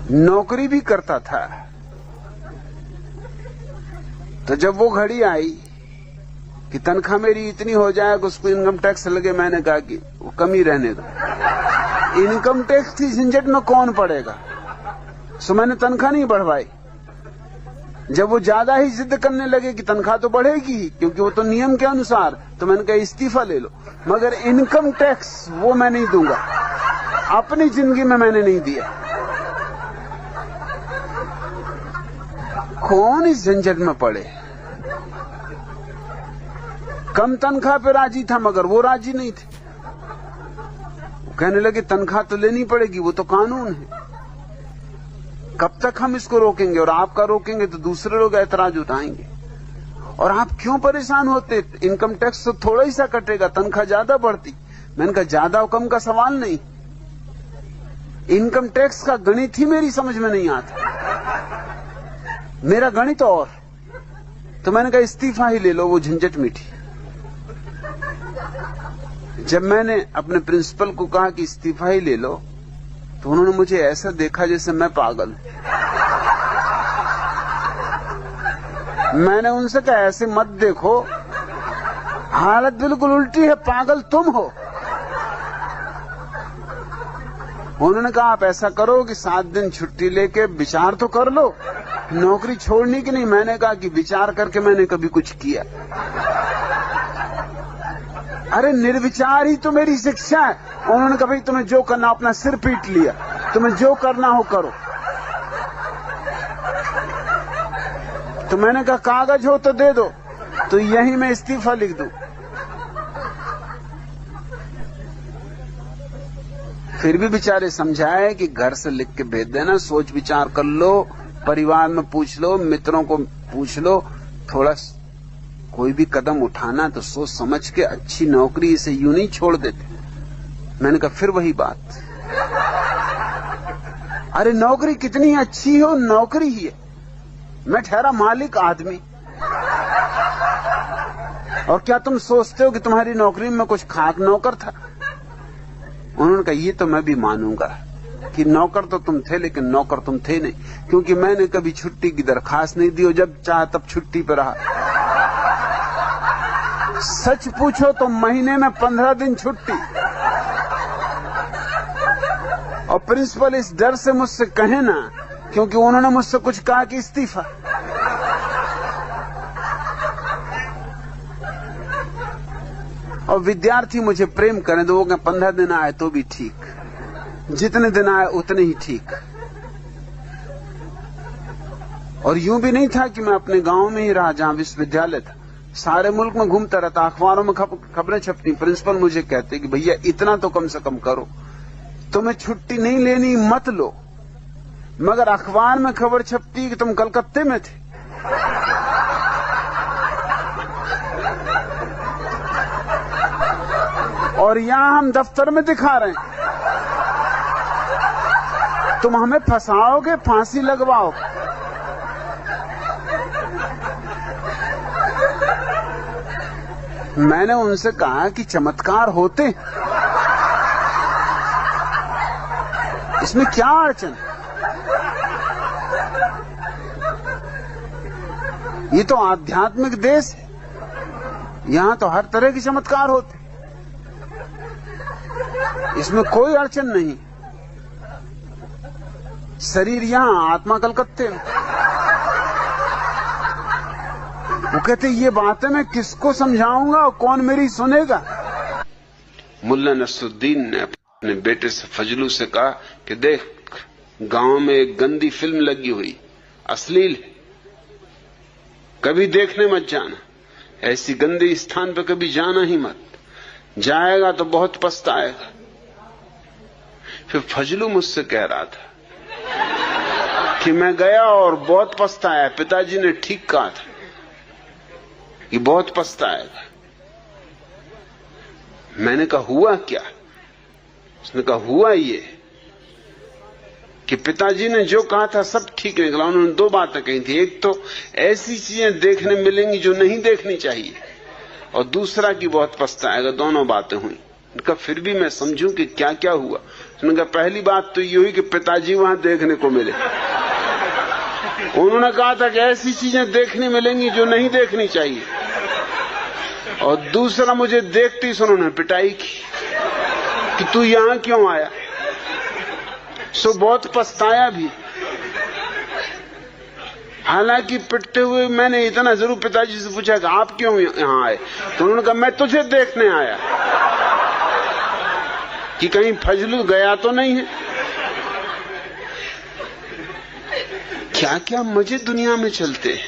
नौकरी भी करता था। तो जब वो घड़ी आई कि तनख्वाह मेरी इतनी हो जाए कि उसको इनकम टैक्स लगे, मैंने कहा कि वो कम ही रहने दो, इनकम टैक्स की झंझट में कौन पड़ेगा। सो मैंने तनख्वाह नहीं बढ़वाई। जब वो ज्यादा ही जिद करने लगे कि तनख्वाह तो बढ़ेगी ही, क्योंकि वो तो नियम के अनुसार, तो मैंने कहा इस्तीफा ले लो, मगर इनकम टैक्स वो मैं नहीं दूंगा, अपनी जिंदगी में मैंने नहीं दिया। कौन इस झंझट में पड़े। कम तनख्वाह पे राजी था, मगर वो राजी नहीं थे। कहने लगे तनख्वाह तो लेनी पड़ेगी, वो तो कानून है, कब तक हम इसको रोकेंगे, और आपका रोकेंगे तो दूसरे लोग ऐतराज उठाएंगे। और आप क्यों परेशान होते, इनकम टैक्स तो थोड़ा ही सा कटेगा, तनख्वाह ज्यादा बढ़ती। मैंने कहा ज्यादा और कम का सवाल नहीं, इनकम टैक्स का गणित ही मेरी समझ में नहीं आता, मेरा गणित और। तो मैंने कहा इस्तीफा ही ले लो, वो झंझट मीठी। जब मैंने अपने प्रिंसिपल को कहा कि इस्तीफा ही ले लो, तो उन्होंने मुझे ऐसा देखा जैसे मैं पागल। मैंने उनसे कहा ऐसे मत देखो, हालत बिल्कुल उल्टी है, पागल तुम हो। उन्होंने कहा आप ऐसा करो कि 7 दिन छुट्टी लेके विचार तो कर लो, नौकरी छोड़ने की नहीं। मैंने कहा कि विचार करके मैंने कभी कुछ किया। अरे निर्विचार ही तो मेरी शिक्षा है। उन्होंने कहा भाई तुम्हें जो करना, अपना सिर पीट लिया, तुम्हें जो करना हो करो। तो मैंने कहा कागज हो तो दे दो, तो यही मैं इस्तीफा लिख दूं। फिर भी बेचारे समझाए कि घर से लिख के भेज देना, सोच विचार कर लो, परिवार में पूछ लो, मित्रों को पूछ लो, थोड़ा कोई भी कदम उठाना तो सोच समझ के, अच्छी नौकरी इसे यूं नहीं छोड़ देते। मैंने कहा फिर वही बात, अरे नौकरी कितनी अच्छी हो, नौकरी ही है, मैं ठहरा मालिक आदमी। और क्या तुम सोचते हो कि तुम्हारी नौकरी में कुछ खाक नौकर था? उन्होंने कहा ये तो मैं भी मानूंगा कि नौकर तो तुम थे, लेकिन नौकर तुम थे नहीं, क्योंकि मैंने कभी छुट्टी की दरखास्त नहीं दी और जब चाहा तब छुट्टी पर रहा। सच पूछो तो महीने में 15 दिन छुट्टी। और प्रिंसिपल इस डर से मुझसे कहे ना, क्योंकि उन्होंने मुझसे कुछ कहा कि इस्तीफा। और विद्यार्थी मुझे प्रेम करें तो वो कहें 15 दिन आए तो भी ठीक, जितने दिन आए उतने ही ठीक। और यूं भी नहीं था कि मैं अपने गांव में ही रहा जहां विश्वविद्यालय था, सारे मुल्क में घूमता रहता, अखबारों में खबरें छपती। प्रिंसिपल मुझे कहते कि भैया इतना तो कम से कम करो, तुम्हें छुट्टी नहीं लेनी मत लो, मगर अखबार में खबर छपती कि तुम कलकत्ते में थे। और यहां हम दफ्तर में दिखा रहे हैं, तुम हमें फंसाओगे, फांसी लगवाओगे। मैंने उनसे कहा कि चमत्कार होते, इसमें क्या अड़चन? ये तो आध्यात्मिक देश है, यहां तो हर तरह के चमत्कार होते, इसमें कोई अड़चन नहीं। शरीर यहां, आत्मा कलकत्ते में। वो कहते ये बातें मैं किसको समझाऊंगा और कौन मेरी सुनेगा? मुल्ला नसरुद्दीन ने अपने बेटे से, फजलू से कहा कि देख, गांव में एक गंदी फिल्म लगी हुई, अश्लील है, कभी देखने मत जाना, ऐसी गंदी स्थान पर कभी जाना ही मत, जाएगा तो बहुत पछताएगा। फिर फजलू मुझसे कह रहा था कि मैं गया और बहुत पछताया, पिताजी ने ठीक कहा था कि बहुत पछताएगा। मैंने कहा हुआ क्या? उसने कहा हुआ ये कि पिताजी ने जो कहा था सब ठीक निकला। उन्होंने 2 बातें कही थी, एक तो ऐसी चीजें देखने मिलेंगी जो नहीं देखनी चाहिए, और दूसरा कि बहुत पछताएगा। दोनों बातें हुई, उनका फिर भी मैं समझूं कि क्या क्या हुआ। उन्होंने कहा पहली बात तो ये हुई कि पिताजी वहां देखने को मिले। उन्होंने कहा था कि ऐसी चीजें देखने मिलेंगी जो नहीं देखनी चाहिए। और दूसरा, मुझे देखते ही उन्होंने पिटाई की कि तू यहां क्यों आया। सो बहुत पछताया भी। हालांकि पिटते हुए मैंने इतना जरूर पिताजी से पूछा कि आप क्यों यहां आए, तो उन्होंने कहा मैं तुझे देखने आया कि कहीं फजलू गया तो नहीं है। क्या क्या मजे दुनिया में चलते हैं।